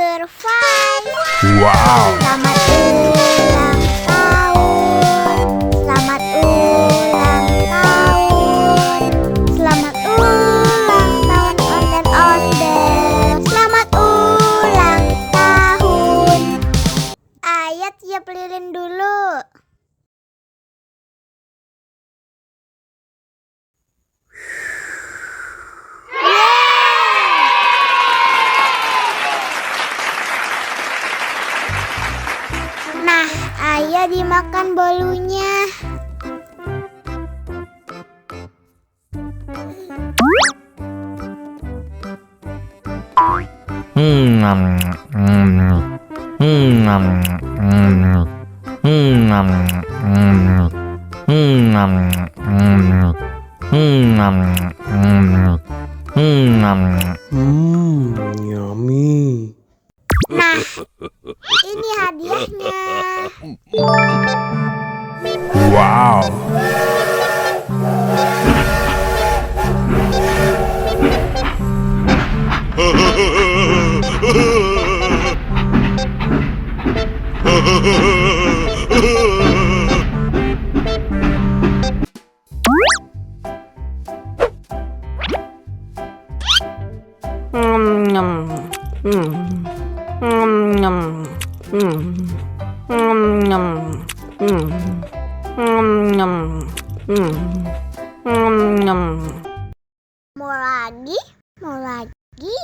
survive. Wow. Selamat ulang tahun. Selamat ulang tahun. Selamat ulang tahun Onden-Onden. Selamat ulang tahun. Ayat tiup lilin dulu. Nah, ayo dimakan bolunya. Yummy. Nah, ini hadiahnya. Wow. Mau lagi? Mau lagi?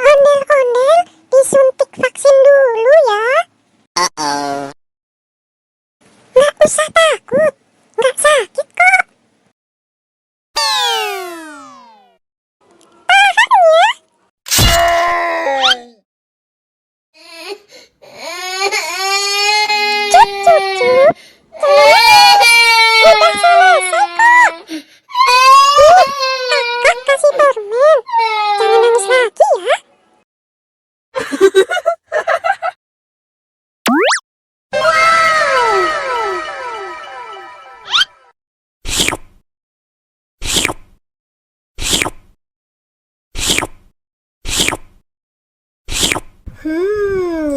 Ondel-ondel disuntik vaksin dulu ya. Nggak usah takut, nggak sakit kok. Tahan ya. Cup. Udah selesai kok. Kakak kasih permen. Jangan nangis lagi ya.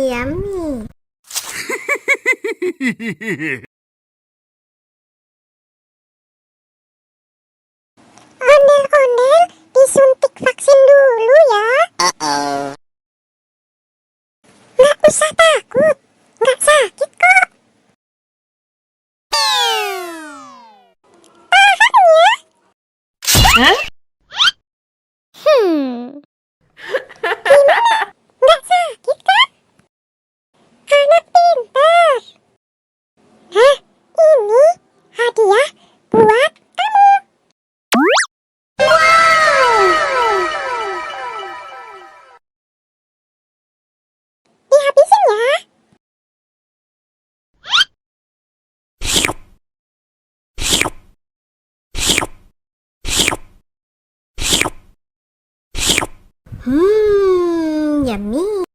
Yummy. Ondel-ondel disuntik vaksin dulu ya. Nggak usah takut, nggak sakit kok. Tahan ya. Gimana? Nggak sakit kan? Anak pintar. Hah? Ini hadiah buat kamu. Dihabisin ya. Yummy.